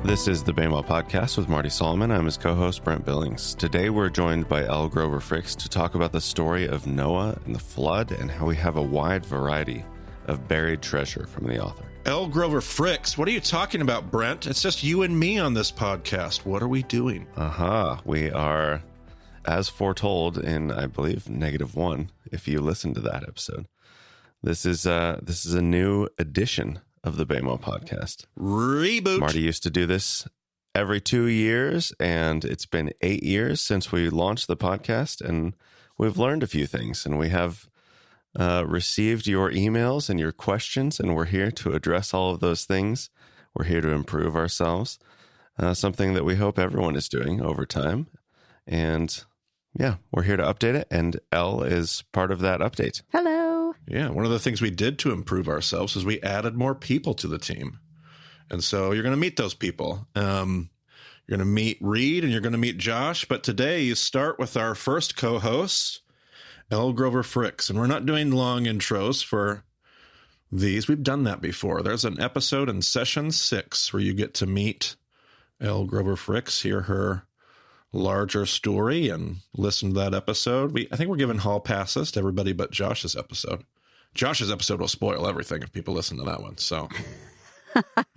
This is the Bama Podcast with Marty Solomon. I'm his co-host, Brent Billings. Today we're joined by Elle Grover Fricks to talk about the story of Noah and the flood and how we have a wide variety of buried treasure from the author. Elle Grover Fricks, what are you talking about, Brent? It's just you and me on this podcast. What are we doing? We are, as foretold in, I believe, -1, if you listen to that episode. This is a new edition of the Bama Podcast. Reboot. Marty used to do this every 2 years, and it's been 8 years since we launched the podcast, and we've learned a few things, and we have received your emails and your questions, and we're here to address all of those things. We're here to improve ourselves, something that we hope everyone is doing over time. And yeah, we're here to update it, and Elle is part of that update. Hello. Yeah, one of the things we did to improve ourselves is we added more people to the team. And so you're going to meet those people. You're going to meet Reed and you're going to meet Josh. But today you start with our first co-host, Elle Grover Fricks. And we're not doing long intros for these. We've done that before. There's an episode in session 6 where you get to meet Elle Grover Fricks, hear her larger story, and listen to that episode. I think we're giving hall passes to everybody but Josh's episode. Josh's episode will spoil everything if people listen to that one. So,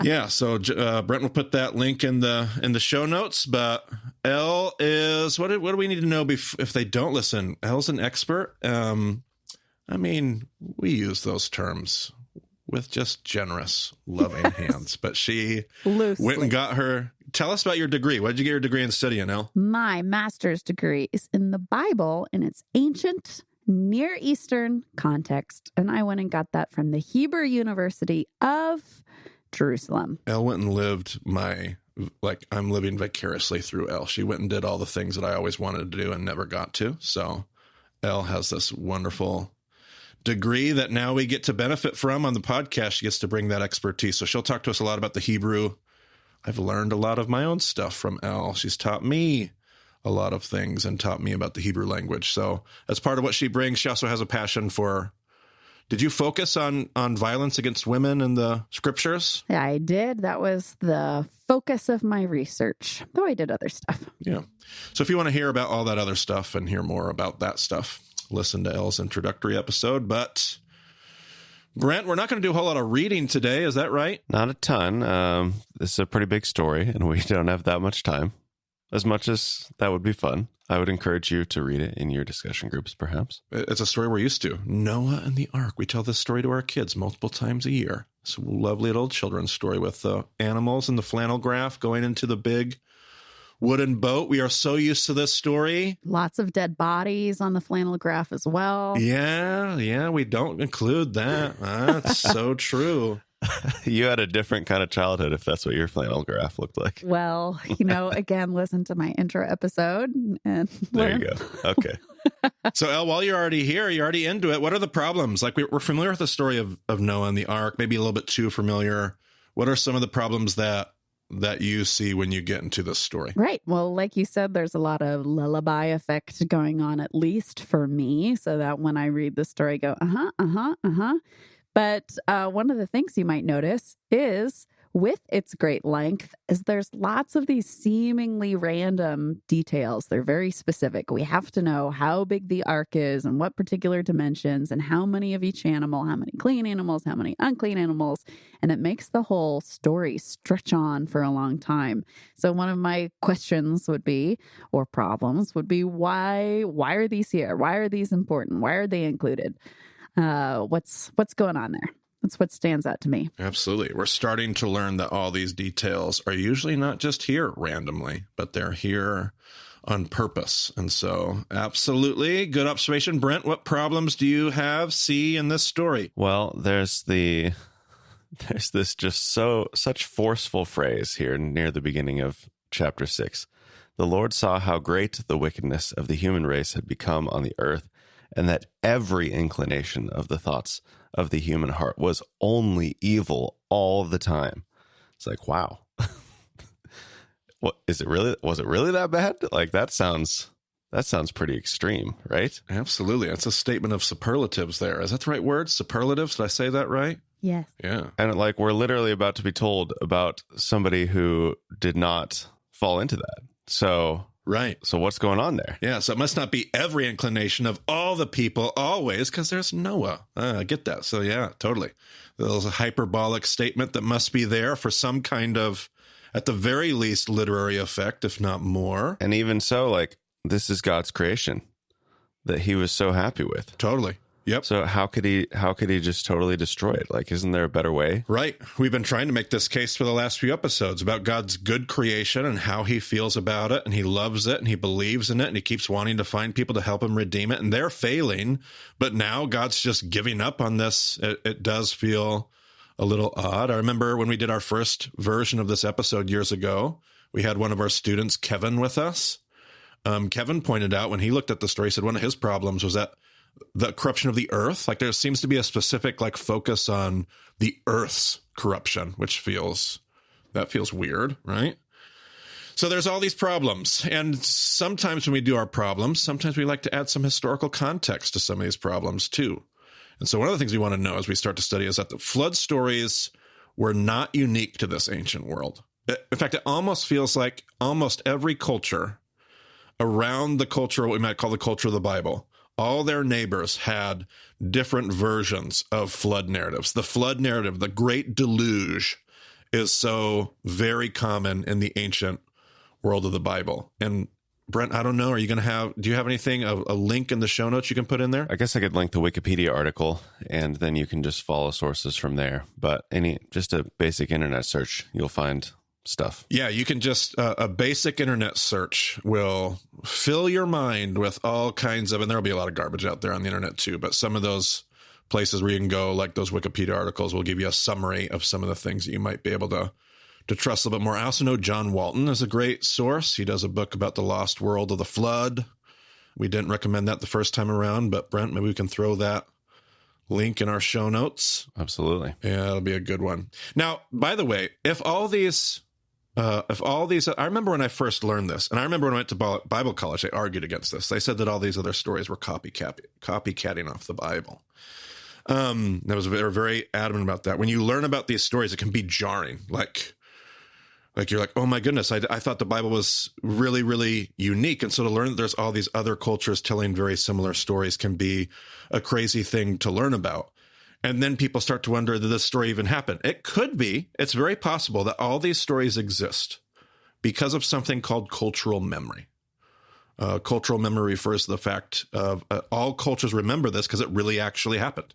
yeah. So Brent will put that link in the show notes. But Elle is what do we need to know if they don't listen? Elle's an expert. I mean, we use those terms with just generous, loving hands. But she Loosely. Went and got her. Tell us about your degree. What did you get your degree in studying, Elle? My master's degree is in the Bible in its ancient Near Eastern context. And I went and got that from the Hebrew University of Jerusalem. Elle went and lived I'm living vicariously through Elle. She went and did all the things that I always wanted to do and never got to. So Elle has this wonderful degree that now we get to benefit from on the podcast. She gets to bring that expertise. So she'll talk to us a lot about the Hebrew. I've learned a lot of my own stuff from Elle. She's taught me a lot of things and taught me about the Hebrew language. So that's part of what she brings. She also has a passion for, did you focus on violence against women in the scriptures? Yeah, I did. That was the focus of my research, though I did other stuff. Yeah. So if you want to hear about all that other stuff and hear more about that stuff, listen to Elle's introductory episode. But Brent, we're not going to do a whole lot of reading today. Is that right? Not a ton. This is a pretty big story, and we don't have that much time. As much as that would be fun, I would encourage you to read it in your discussion groups, perhaps. It's a story we're used to. Noah and the Ark. We tell this story to our kids multiple times a year. It's a lovely little children's story with the animals and the flannel graph going into the big wooden boat. We are so used to this story. Lots of dead bodies on the flannel graph as well. Yeah, we don't include that. That's so true. You had a different kind of childhood if that's what your flannel graph looked like. Well, again, listen to my intro episode and there you go. Okay. So, Elle, while you're already here, you're already into it. What are the problems? Like we're familiar with the story of Noah and the Ark, maybe a little bit too familiar. What are some of the problems that you see when you get into this story? Right. Well, like you said, there's a lot of lullaby effect going on, at least for me, so that when I read the story, I go, But one of the things you might notice is with its great length is there's lots of these seemingly random details. They're very specific. We have to know how big the ark is and what particular dimensions and how many of each animal, how many clean animals, how many unclean animals. And it makes the whole story stretch on for a long time. So one of my questions would be, or problems would be, why are these here? Why are these important? Why are they included? What's going on there? That's what stands out to me. Absolutely. We're starting to learn that all these details are usually not just here randomly, but they're here on purpose. And so, absolutely. Good observation. Brent, what problems do you see in this story? Well, there's this such forceful phrase here near the beginning of chapter 6. The Lord saw how great the wickedness of the human race had become on the earth, and that every inclination of the thoughts of the human heart was only evil all the time. It's like, wow. What is it really? Was it really that bad? Like that sounds pretty extreme, right? Absolutely. That's a statement of superlatives there. Is that the right word? Superlatives? Did I say that right? Yes. Yeah. And like we're literally about to be told about somebody who did not fall into that. So Right. so what's going on there? Yeah, so it must not be every inclination of all the people always, because there's Noah. I get that. So yeah, totally. There's a hyperbolic statement that must be there for some kind of, at the very least, literary effect, if not more. And even so, like this is God's creation that he was so happy with. Totally. Yep. So how could he just totally destroy it? Like, isn't there a better way? Right. We've been trying to make this case for the last few episodes about God's good creation and how he feels about it, and he loves it, and he believes in it, and he keeps wanting to find people to help him redeem it, and they're failing, but now God's just giving up on this. It does feel a little odd. I remember when we did our first version of this episode years ago, we had one of our students, Kevin, with us. Kevin pointed out when he looked at the story, he said one of his problems was that the corruption of the earth, like there seems to be a specific like focus on the earth's corruption, which feels weird, right? So there's all these problems. And sometimes when we do our problems, sometimes we like to add some historical context to some of these problems too. And so one of the things we want to know as we start to study is that the flood stories were not unique to this ancient world. In fact, it almost feels like almost every culture around the culture, what we might call the culture of the Bible, all their neighbors had different versions of flood narratives. The flood narrative, the great deluge, is so very common in the ancient world of the Bible. And Brent, I don't know, do you have anything, a link in the show notes you can put in there? I guess I could link the Wikipedia article and then you can just follow sources from there. But just a basic internet search, you'll find stuff. Yeah, you can just, a basic internet search will fill your mind with all kinds of, and there'll be a lot of garbage out there on the internet too, but some of those places where you can go, like those Wikipedia articles, will give you a summary of some of the things that you might be able to trust a little bit more. I also know John Walton is a great source. He does a book about the lost world of the flood. We didn't recommend that the first time around, but Brent, maybe we can throw that link in our show notes. Absolutely. Yeah, it'll be a good one. Now, by the way, if all these, I remember when I first learned this, and I remember when I went to Bible college, they argued against this. They said that all these other stories were copycatting off the Bible. They were very adamant about that. When you learn about these stories, it can be jarring. Like you're like, oh my goodness, I thought the Bible was really, really unique. And so to learn that there's all these other cultures telling very similar stories can be a crazy thing to learn about. And then people start to wonder, did this story even happen? It could be. It's very possible that all these stories exist because of something called cultural memory. Cultural memory refers to the fact of all cultures remember this because it really actually happened.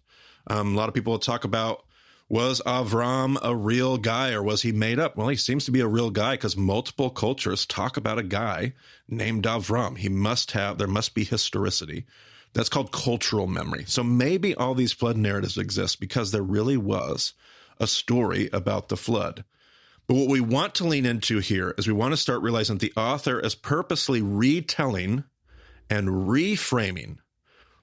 A lot of people will talk about, was Avram a real guy or was he made up? Well, he seems to be a real guy because multiple cultures talk about a guy named Avram. There must be historicity. That's called cultural memory. So maybe all these flood narratives exist because there really was a story about the flood. But what we want to lean into here is we want to start realizing that the author is purposely retelling and reframing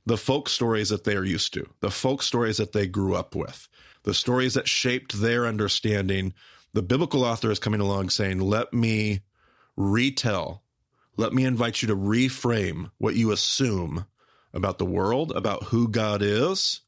the folk stories that they are used to, the folk stories that they grew up with, the stories that shaped their understanding. The biblical author is coming along saying, let me retell, let me invite you to reframe what you assume about the world, about who God is.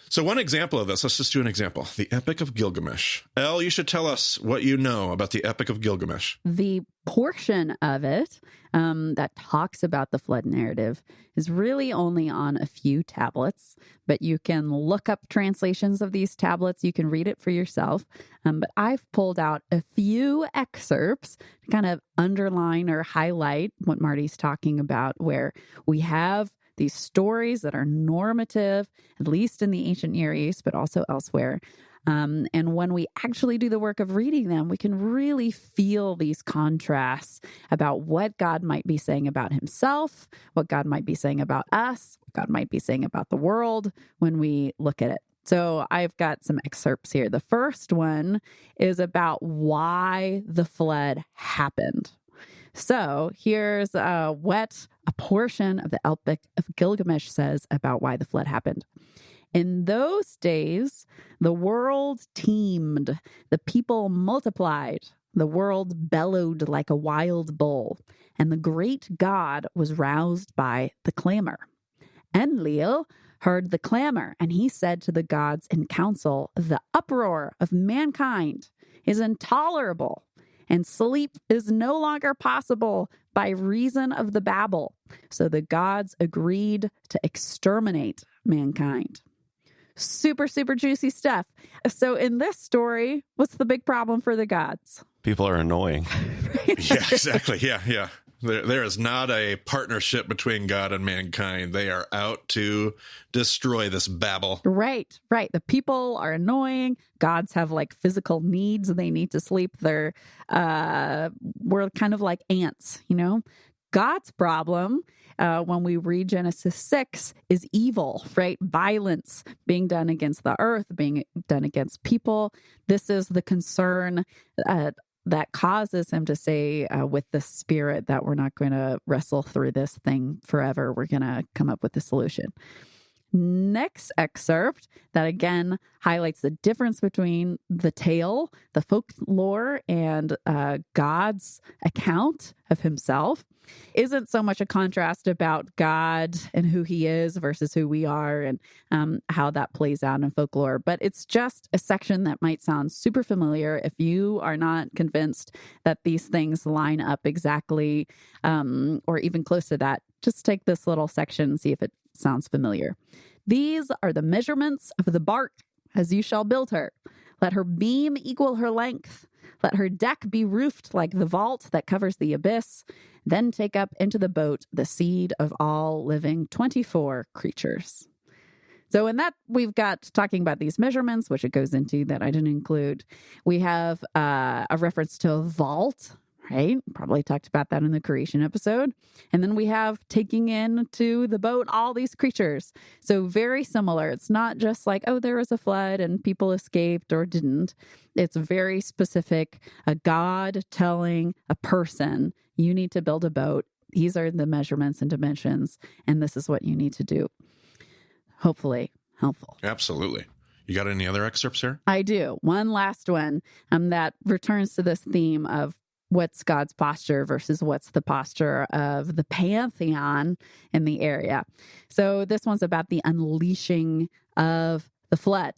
So one example of this, let's just do an example. The Epic of Gilgamesh. Elle, you should tell us what you know about the Epic of Gilgamesh. The portion of it that talks about the flood narrative is really only on a few tablets, but you can look up translations of these tablets. You can read it for yourself. But I've pulled out a few excerpts to kind of underline or highlight what Marty's talking about, where we have these stories that are normative, at least in the ancient Near East, but also elsewhere. And when we actually do the work of reading them, we can really feel these contrasts about what God might be saying about himself, what God might be saying about us, what God might be saying about the world when we look at it. So I've got some excerpts here. The first one is about why the flood happened. So here's what a portion of the Epic of Gilgamesh says about why the flood happened. In those days, the world teemed, the people multiplied, the world bellowed like a wild bull, and the great God was roused by the clamor. Enlil heard the clamor, and he said to the gods in council, the uproar of mankind is intolerable, and sleep is no longer possible by reason of the babel. So the gods agreed to exterminate mankind. Super, super juicy stuff. So in this story, what's the big problem for the gods? People are annoying. Yeah, exactly. Yeah. There is not a partnership between God and mankind. They are out to destroy this Babel. Right. The people are annoying. Gods have like physical needs. They need to sleep. We're kind of like ants, you know? God's problem, when we read Genesis 6, is evil, right? Violence being done against the earth, being done against people. This is the concern that causes him to say with the spirit that we're not going to wrestle through this thing forever. We're going to come up with a solution. Next excerpt that again highlights the difference between the tale, the folklore, and God's account of himself isn't so much a contrast about God and who he is versus who we are and how that plays out in folklore. But it's just a section that might sound super familiar if you are not convinced that these things line up exactly or even close to that. Just take this little section and see if it sounds familiar. These are the measurements of the bark as you shall build her. Let her beam equal her length. Let her deck be roofed like the vault that covers the abyss. Then take up into the boat the seed of all living 24 creatures. So in that, we've got talking about these measurements, which it goes into that I didn't include. We have a reference to a vault, right? Probably talked about that in the creation episode. And then we have taking into the boat all these creatures. So very similar. It's not just like, oh, there was a flood and people escaped or didn't. It's very specific. A God telling a person, you need to build a boat. These are the measurements and dimensions, and this is what you need to do. Hopefully helpful. Absolutely. You got any other excerpts here? I do. One last one that returns to this theme of what's God's posture versus what's the posture of the pantheon in the area. So this one's about the unleashing of the flood.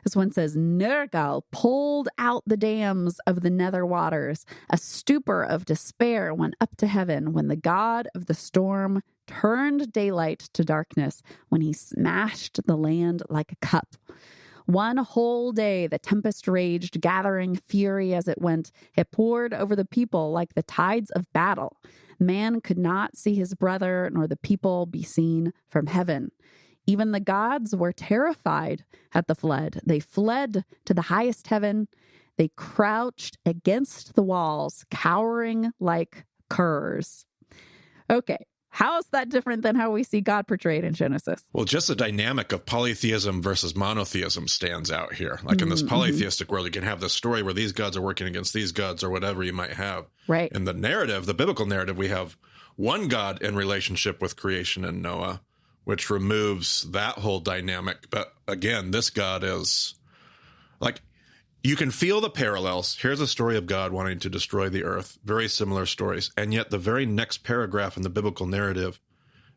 This one says, Nergal pulled out the dams of the nether waters. A stupor of despair went up to heaven when the God of the storm turned daylight to darkness, when he smashed the land like a cup. One whole day the tempest raged, gathering fury as it went. It poured over the people like the tides of battle. Man could not see his brother, nor the people be seen from heaven. Even the gods were terrified at the flood. They fled to the highest heaven. They crouched against the walls, cowering like curs. Okay, how is that different than how we see God portrayed in Genesis? Well, just the dynamic of polytheism versus monotheism stands out here. Like in this polytheistic world, you can have this story where these gods are working against these gods or whatever you might have. Right. In the narrative, the biblical narrative, we have one God in relationship with creation and Noah, which removes that whole dynamic. But again, this God is like, you can feel the parallels. Here's a story of God wanting to destroy the earth. Very similar stories. And yet the very next paragraph in the biblical narrative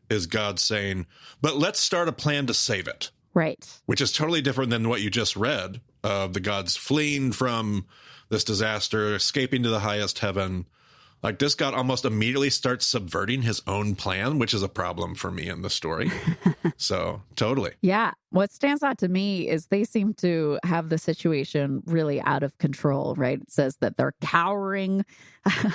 is God saying, but let's start a plan to save it. Right. Which is totally different than what you just read of the gods fleeing from this disaster, escaping to the highest heaven. Like, this God almost immediately starts subverting his own plan, which is a problem for me in the story. So, totally. Yeah. What stands out to me is they seem to have the situation really out of control, right? It says that they're cowering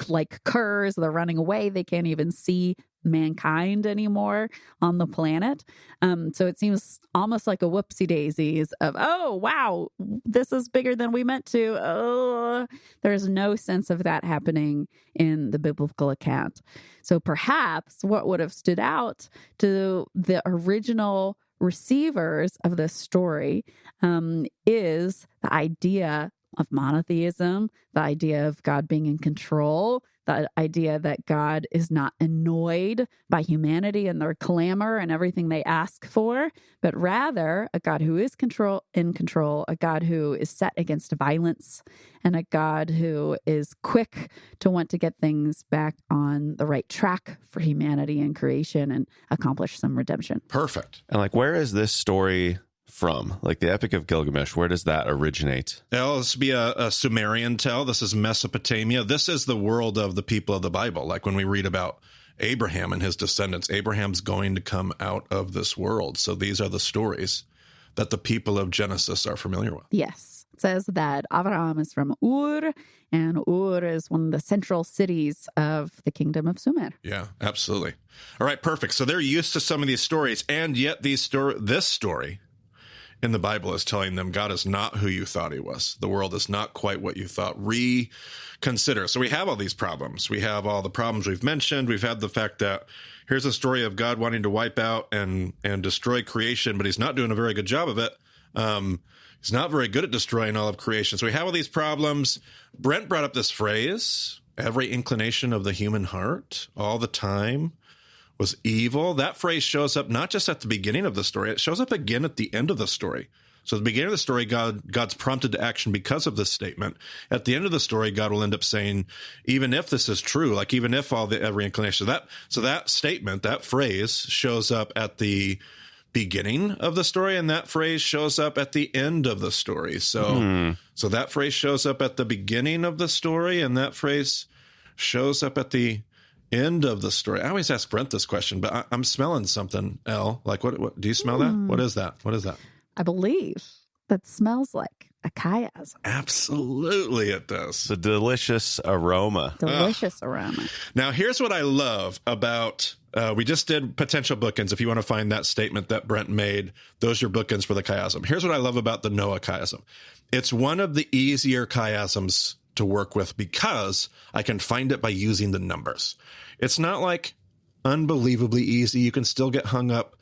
like curs. They're running away. They can't even see mankind anymore on the planet. So it seems almost like a whoopsie daisies of, oh, wow, this is bigger than we meant to. Oh, there's no sense of that happening in the biblical account. So perhaps what would have stood out to the original receivers of this story is the idea of monotheism, the idea of God being in control, the idea that God is not annoyed by humanity and their clamor and everything they ask for, but rather a God who is in control, a God who is set against violence, and a God who is quick to want to get things back on the right track for humanity and creation and accomplish some redemption. Perfect. And like, where is this story from? Like the Epic of Gilgamesh, where does that originate? Well, this would be a Sumerian tale. This is Mesopotamia. This is the world of the people of the Bible. Like when we read about Abraham and his descendants, Abraham's going to come out of this world. So these are the stories that the people of Genesis are familiar with. Yes. It says that Abraham is from Ur, and Ur is one of the central cities of the kingdom of Sumer. Yeah, absolutely. All right, perfect. So they're used to some of these stories, and yet this story in the Bible is telling them God is not who you thought he was. The world is not quite what you thought. Reconsider. So we have all these problems. We have all the problems we've mentioned. We've had the fact that here's a story of God wanting to wipe out and destroy creation, but he's not doing a very good job of it. He's not very good at destroying all of creation. So we have all these problems. Brent brought up this phrase, every inclination of the human heart all the time was evil. That phrase shows up not just at the beginning of the story, it shows up again at the end of the story. So at the beginning of the story, God's prompted to action because of this statement. At the end of the story, God will end up saying, even if this is true, like even if every inclination, so that statement, that phrase shows up at the beginning of the story, and that phrase shows up at the end of the story. So that phrase shows up at the beginning of the story, and that phrase shows up at the end of the story. I always ask Brent this question, but I'm smelling something, Elle. Like, what do you smell that? What is that? What is that? I believe that smells like a chiasm. Absolutely it does. The delicious aroma. Delicious aroma. Now, here's what I love about, we just did potential bookends. If you want to find that statement that Brent made, those are your bookends for the chiasm. Here's what I love about the Noah chiasm. It's one of the easier chiasms to work with because I can find it by using the numbers. It's not like unbelievably easy. You can still get hung up,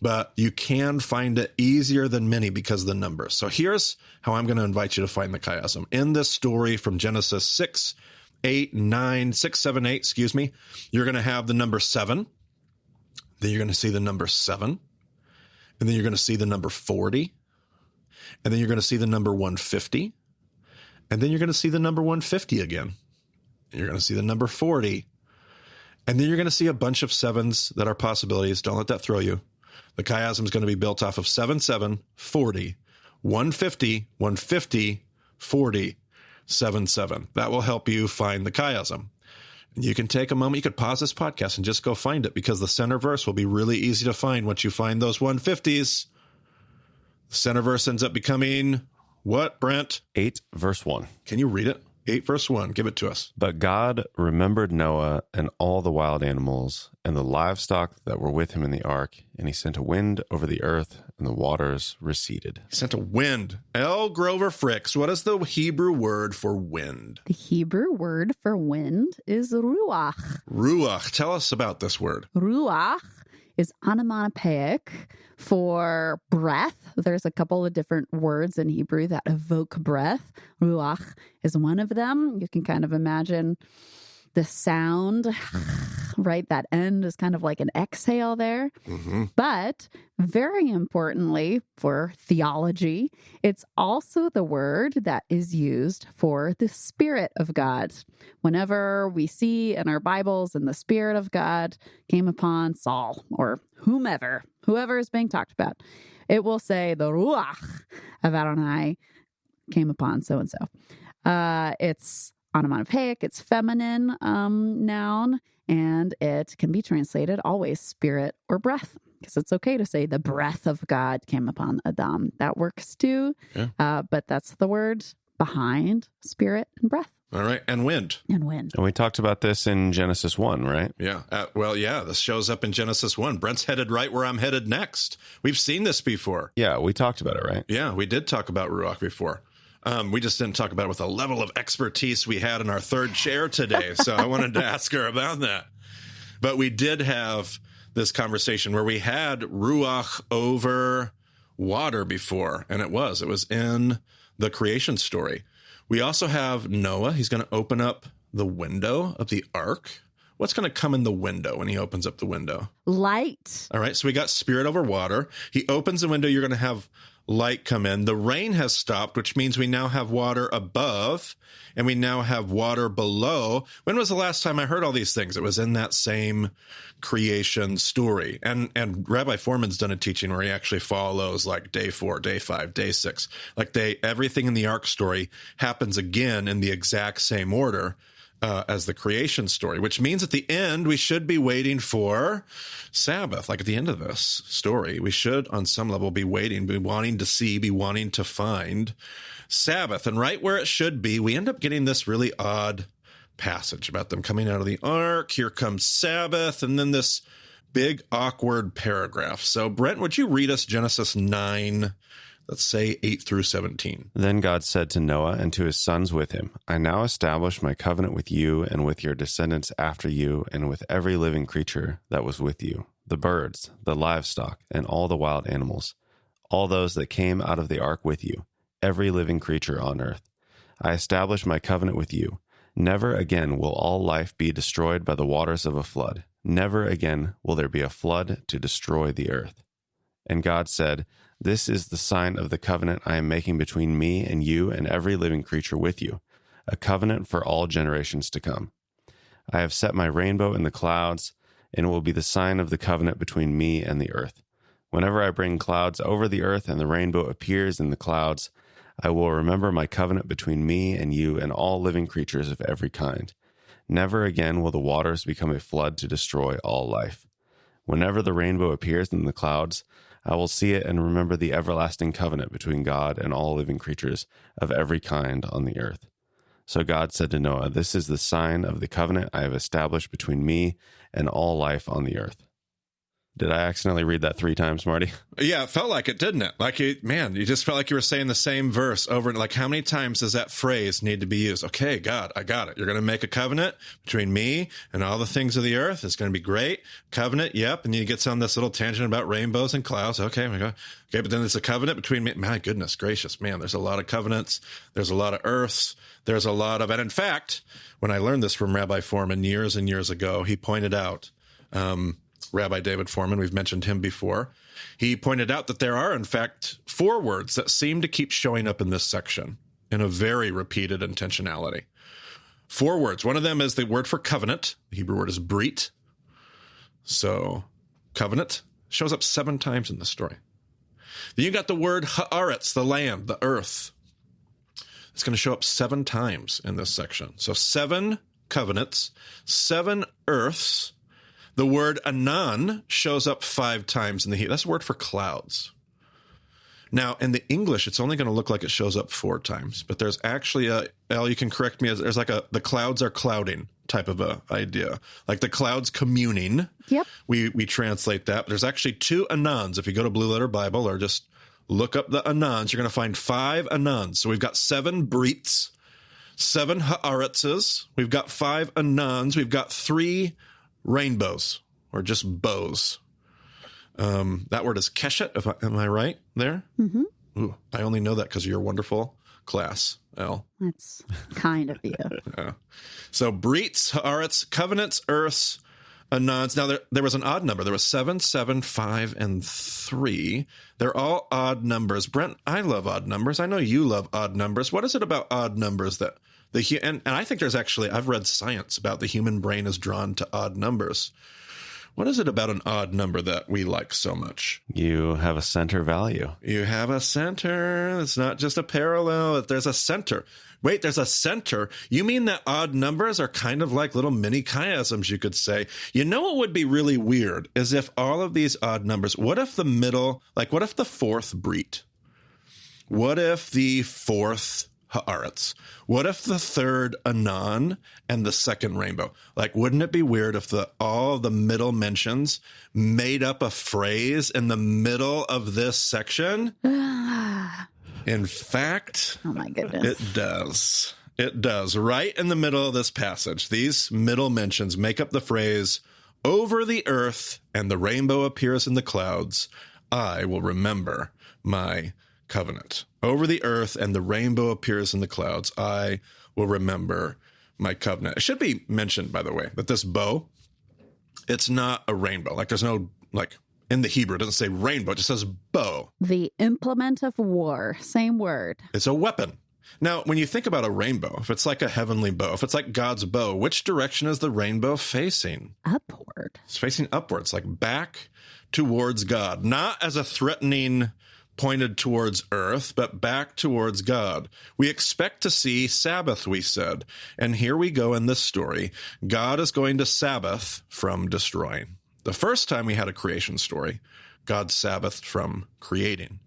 but you can find it easier than many because of the numbers. So here's how I'm going to invite you to find the chiasm. In this story from Genesis 6, 7, 8, you're going to have the number 7. Then you're going to see the number 7. And then you're going to see the number 40. And then you're going to see the number 150. And then you're going to see the number 150 again. And you're going to see the number 40. And then you're going to see a bunch of 7s that are possibilities. Don't let that throw you. The chiasm is going to be built off of 7, 7, 40, 150, 150, 40, 7, 7. That will help you find the chiasm. And you can take a moment. You could pause this podcast and just go find it because the center verse will be really easy to find once you find those 150s. The center verse ends up becoming what, Brent? 8 verse 1. Can you read it? 8 verse 1. Give it to us. But God remembered Noah and all the wild animals and the livestock that were with him in the ark, and he sent a wind over the earth, and the waters receded. He sent a wind. Elle Grover Fricks, what is the Hebrew word for wind? The Hebrew word for wind is ruach. Ruach. Tell us about this word. Ruach is onomatopoeic for breath. There's a couple of different words in Hebrew that evoke breath. Ruach is one of them. You can kind of imagine the sound, right? That end is kind of like an exhale there. Mm-hmm. But very importantly for theology, it's also the word that is used for the Spirit of God. Whenever we see in our Bibles and the Spirit of God came upon Saul or whomever is being talked about, it will say the Ruach of Adonai came upon so-and-so. It's onomatopoeic, it's feminine noun, and it can be translated always spirit or breath, because it's okay to say the breath of God came upon Adam. That works too, but that's the word behind spirit and breath. All right, and wind. And wind. And we talked about this in Genesis 1, right? Yeah. This shows up in Genesis 1. Brent's headed right where I'm headed next. We've seen this before. Yeah, we talked about it, right? Yeah, we did talk about Ruach before. We just didn't talk about it with the level of expertise we had in our third chair today. So I wanted to ask her about that. But we did have this conversation where we had Ruach over water before, and it was in the creation story. We also have Noah. He's going to open up the window of the ark? What's going to come in the window when he opens up the window? Light. All right, so we got spirit over water. He opens the window, you're going to have light come in. The rain has stopped, which means we now have water above and we now have water below. When was the last time I heard all these things? It was in that same creation story. And Rabbi Foreman's done a teaching where he actually follows like day 4, day 5, day 6. Like everything in the ark story happens again in the exact same order as the creation story, which means at the end, we should be waiting for Sabbath. Like at the end of this story, we should on some level be waiting, be wanting to see, be wanting to find Sabbath. And right where it should be, we end up getting this really odd passage about them coming out of the ark. Here comes Sabbath. And then this big awkward paragraph. So Brent, would you read us Genesis 9, let's say 8 through 17. Then God said to Noah and to his sons with him, I now establish my covenant with you and with your descendants after you and with every living creature that was with you, the birds, the livestock, and all the wild animals, all those that came out of the ark with you, every living creature on earth. I establish my covenant with you. Never again will all life be destroyed by the waters of a flood. Never again will there be a flood to destroy the earth. And God said, This is the sign of the covenant I am making between me and you and every living creature with you, a covenant for all generations to come. I have set my rainbow in the clouds, and it will be the sign of the covenant between me and the earth. Whenever I bring clouds over the earth and the rainbow appears in the clouds, I will remember my covenant between me and you and all living creatures of every kind. Never again will the waters become a flood to destroy all life. Whenever the rainbow appears in the clouds, I will see it and remember the everlasting covenant between God and all living creatures of every kind on the earth. So God said to Noah, This is the sign of the covenant I have established between me and all life on the earth. Did I accidentally read that 3 times, Marty? Yeah, it felt like it, didn't it? Like, you just felt like you were saying the same verse over and like, how many times does that phrase need to be used? Okay, God, I got it. You're going to make a covenant between me and all the things of the earth. It's going to be great. Covenant, yep. And you get on this little tangent about rainbows and clouds. Okay, but then there's a covenant between me. My goodness gracious, man, there's a lot of covenants. There's a lot of earths. There's a lot of, and in fact, when I learned this from Rabbi Foreman years and years ago, he pointed out, Rabbi David Foreman, we've mentioned him before. He pointed out that there are, in fact, 4 words that seem to keep showing up in this section in a very repeated intentionality. 4 words. One of them is the word for covenant. The Hebrew word is brit. So covenant shows up 7 times in the story. Then you got the word haaretz, the land, the earth. It's going to show up 7 times in this section. So 7 covenants, 7 earths. The word anan shows up 5 times in the Hebrew. That's a word for clouds. Now, in the English, it's only going to look like it shows up 4 times, but there's actually Elle, you can correct me, there's like the clouds are clouding type of a idea. Like the clouds communing. Yep. We translate that. But there's actually 2 anans. If you go to Blue Letter Bible or just look up the anans, you're going to find 5 anans. So we've got 7 brits, 7 haaretzes. We've got 5 anans. We've got 3 rainbows, or just bows. That word is keshet, am I right there? Mm-hmm. Ooh, I only know that because of your wonderful class, Elle. That's kind of you. Yeah. So brits, haaretz, covenants, earths, anans. Now there was an odd number. There was 7, 7, 5, and 3. They're all odd numbers. Brent, I love odd numbers. I know you love odd numbers. What is it about odd numbers that and I think there's actually, I've read science about the human brain is drawn to odd numbers. What is it about an odd number that we like so much? You have a center value. You have a center. It's not just a parallel. There's a center. Wait, there's a center. You mean that odd numbers are kind of like little mini chiasms, you could say. You know what would be really weird is if all of these odd numbers, what if the middle, like what if the 4th brit? What if the 4th haaretz? What if the 3rd anan and the 2nd rainbow? Like, wouldn't it be weird if all the middle mentions made up a phrase in the middle of this section? In fact, oh my goodness, it does. It does. Right in the middle of this passage, these middle mentions make up the phrase, over the earth and the rainbow appears in the clouds, I will remember my covenant. Over the earth and the rainbow appears in the clouds, I will remember my covenant. It should be mentioned, by the way, that this bow, it's not a rainbow. Like there's no, like in the Hebrew, it doesn't say rainbow, it just says bow. The implement of war, same word. It's a weapon. Now, when you think about a rainbow, if it's like a heavenly bow, if it's like God's bow, which direction is the rainbow facing? Upward. It's facing upwards, like back towards God, not as a threatening pointed towards earth, but back towards God. We expect to see Sabbath, we said. And here we go in this story. God is going to Sabbath from destroying. The first time we had a creation story, God Sabbathed from creating.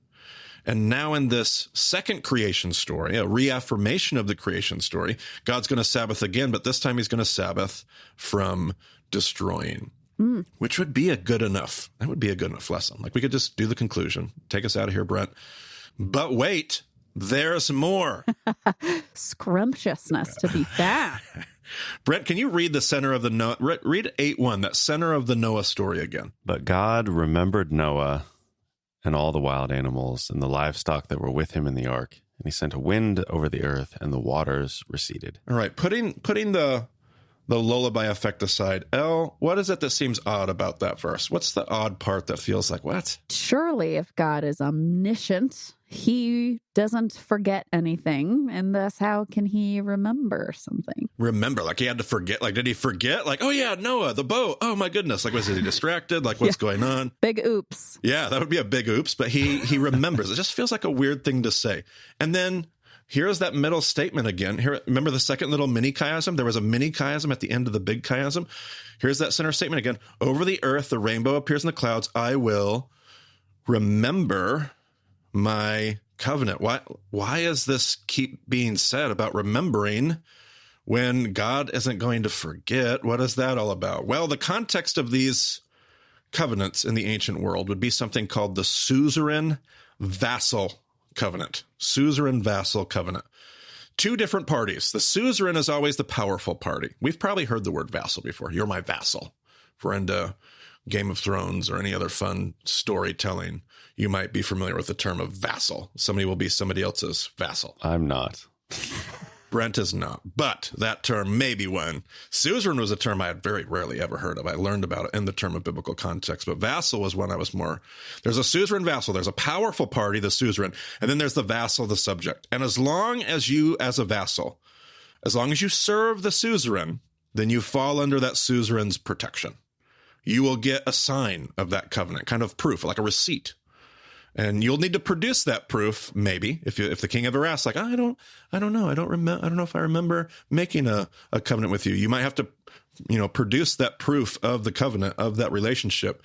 And now in this second creation story, a reaffirmation of the creation story, God's going to Sabbath again, but this time he's going to Sabbath from destroying. Which would be that would be a good enough lesson. Like we could just do the conclusion. Take us out of here, Brent. But wait, there's more. Scrumptiousness to be found. Brent, can you read the center of the Noah? Read 8:1, that center of the Noah story again. But God remembered Noah and all the wild animals and the livestock that were with him in the ark. And he sent a wind over the earth and the waters receded. All right, putting the lullaby effect aside, Elle, what is it that seems odd about that verse? What's the odd part that feels like, what? Surely if God is omniscient, he doesn't forget anything, and thus how can he remember something? Remember, like he had to forget, like did he forget? Like, oh yeah, Noah, the boat, oh my goodness, like was he distracted? Like what's going on? Big oops. Yeah, that would be a big oops, but he remembers. It just feels like a weird thing to say. And then here's that middle statement again. Here, remember the second little mini chiasm? There was a mini chiasm at the end of the big chiasm. Here's that center statement again. Over the earth, the rainbow appears in the clouds. I will remember my covenant. Why is this keep being said about remembering when God isn't going to forget? What is that all about? Well, the context of these covenants in the ancient world would be something called the suzerain vassal covenant. Suzerain vassal covenant. Two different parties. The suzerain is always the powerful party. We've probably heard the word vassal before. You're my vassal. If we're into Game of Thrones or any other fun storytelling, you might be familiar with the term of vassal. Somebody will be somebody else's vassal. I'm not. Brent is not, but that term may be one. Suzerain was a term I had very rarely ever heard of. I learned about it in the term of biblical context, but vassal was one I was more. There's a suzerain vassal. There's a powerful party, the suzerain, and then there's the vassal, the subject. And as long as you, as a vassal, as long as you serve the suzerain, then you fall under that suzerain's protection. You will get a sign of that covenant, kind of proof, like a receipt. And you'll need to produce that proof, maybe, if the king ever asks, like, I don't know. I don't know if I remember making a covenant with you. You might have to, produce that proof of the covenant, of that relationship.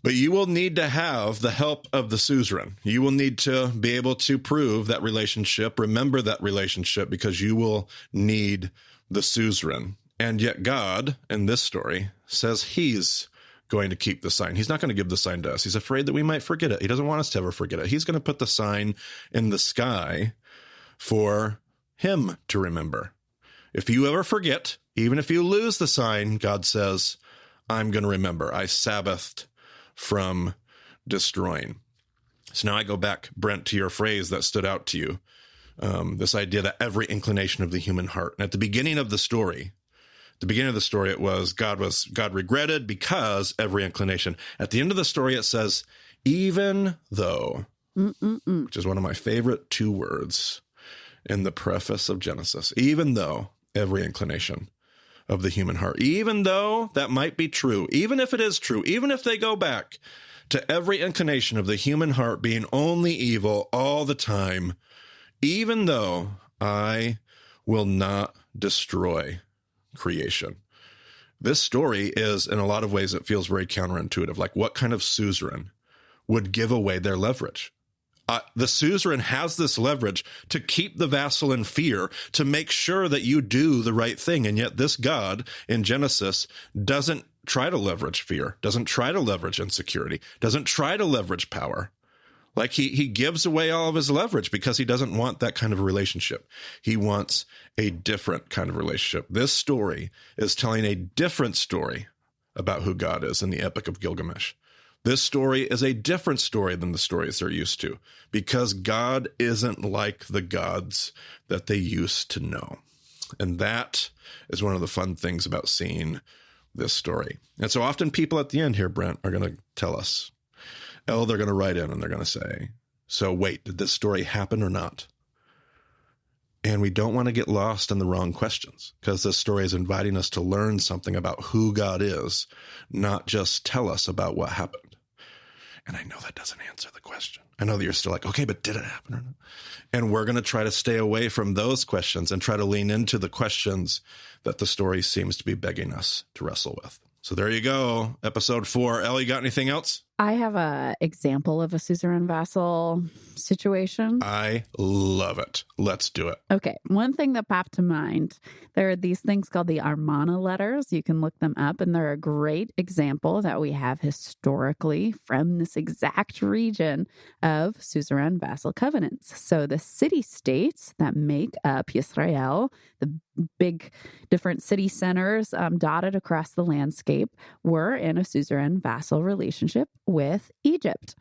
But you will need to have the help of the suzerain. You will need to be able to prove that relationship, remember that relationship, because you will need the suzerain. And yet God, in this story, says he's going to keep the sign. He's not going to give the sign to us. He's afraid that we might forget it. He doesn't want us to ever forget it. He's going to put the sign in the sky for him to remember. If you ever forget, even if you lose the sign, God says, I'm going to remember. I Sabbathed from destroying. So now I go back, Brent, to your phrase that stood out to you. This idea that every inclination of the human heart. And at the beginning of the story, it was God regretted because every inclination. At the end of the story, it says, even though, which is one of my favorite two words in the preface of Genesis, even though every inclination of the human heart, even though that might be true, even if it is true, even if they go back to every inclination of the human heart being only evil all the time, even though I will not destroy creation. This story is, in a lot of ways, it feels very counterintuitive. Like, what kind of suzerain would give away their leverage? The suzerain has this leverage to keep the vassal in fear, to make sure that you do the right thing. And yet this God in Genesis doesn't try to leverage fear, doesn't try to leverage insecurity, doesn't try to leverage power. Like he gives away all of his leverage because he doesn't want that kind of relationship. He wants a different kind of relationship. This story is telling a different story about who God is in the Epic of Gilgamesh. This story is a different story than the stories they're used to because God isn't like the gods that they used to know. And that is one of the fun things about seeing this story. And so often people at the end here, Brent, are going to tell us, they're going to write in and they're going to say, so wait, did this story happen or not? And we don't want to get lost in the wrong questions, because this story is inviting us to learn something about who God is, not just tell us about what happened. And I know that doesn't answer the question. I know that you're still like, okay, but did it happen or not? And we're going to try to stay away from those questions and try to lean into the questions that the story seems to be begging us to wrestle with. So there you go. Episode 4. Elle, you got anything else? I have an example of a suzerain vassal situation. I love it. Let's do it. Okay. One thing that popped to mind, there are these things called the Armana letters. You can look them up, and they're a great example that we have historically from this exact region of suzerain vassal covenants. So the city-states that make up Yisrael, the big different city centers dotted across the landscape, were in a suzerain vassal relationship with Egypt.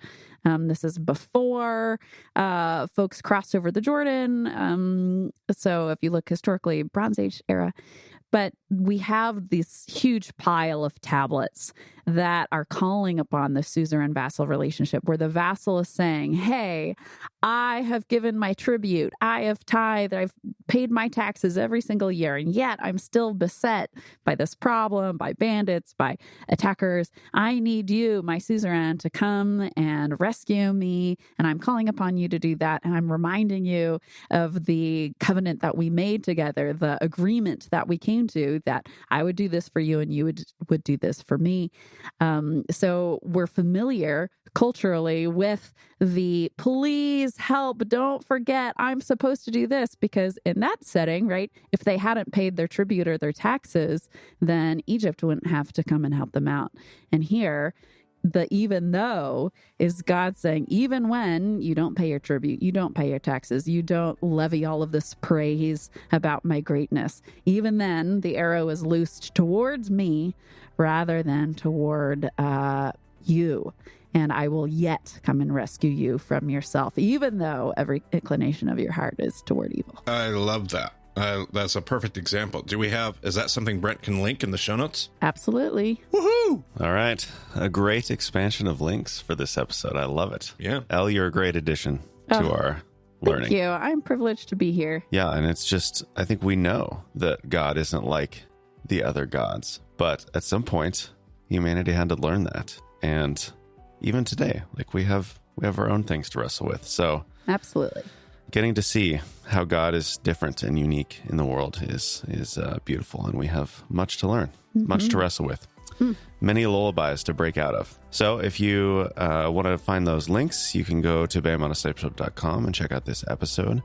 This is before folks crossed over the Jordan. So if you look historically, Bronze Age era. But we have this huge pile of tablets that are calling upon the suzerain vassal relationship, where the vassal is saying, hey, I have given my tribute, I have tithed, I've paid my taxes every single year, and yet I'm still beset by this problem, by bandits, by attackers. I need you, my suzerain, to come and rescue me, and I'm calling upon you to do that, and I'm reminding you of the covenant that we made together, the agreement that we came to, that I would do this for you and you would do this for me. So we're familiar culturally with the please help, don't forget, I'm supposed to do this, because in that setting, right, if they hadn't paid their tribute or their taxes, then Egypt wouldn't have to come and help them out. And here, the even though is God saying, even when you don't pay your tribute, you don't pay your taxes, you don't levy all of this praise about my greatness, even then the arrow is loosed towards me rather than toward you. And I will yet come and rescue you from yourself, even though every inclination of your heart is toward evil. I love that. That's a perfect example. Is that something Brent can link in the show notes? Absolutely. Woohoo! All right. A great expansion of links for this episode. I love it. Yeah. Elle, you're a great addition to our learning. Thank you. I'm privileged to be here. Yeah, and it's just, I think we know that God isn't like the other gods, but at some point, humanity had to learn that. And even today, like we have our own things to wrestle with. So absolutely. Getting to see how God is different and unique in the world is beautiful, and we have much to learn, much to wrestle with, many lullabies to break out of. So if you want to find those links, you can go to BamOnASlipShip.com and check out this episode.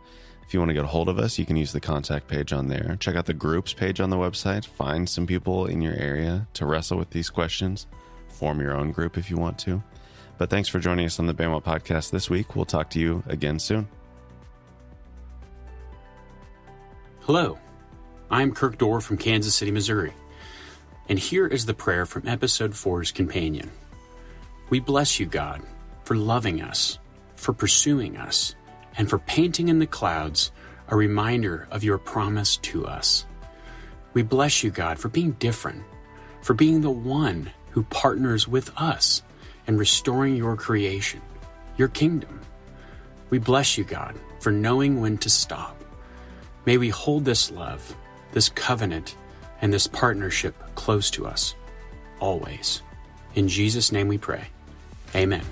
If you want to get a hold of us, you can use the contact page on there. Check out the groups page on the website. Find some people in your area to wrestle with these questions. Form your own group if you want to. But thanks for joining us on the Bama Podcast this week. We'll talk to you again soon. Hello, I'm Kirk Dorr from Kansas City, Missouri, and here is the prayer from Episode 4's companion. We bless you, God, for loving us, for pursuing us, and for painting in the clouds a reminder of your promise to us. We bless you, God, for being different, for being the one who partners with us in restoring your creation, your kingdom. We bless you, God, for knowing when to stop. May we hold this love, this covenant, and this partnership close to us, always. In Jesus' name we pray. Amen.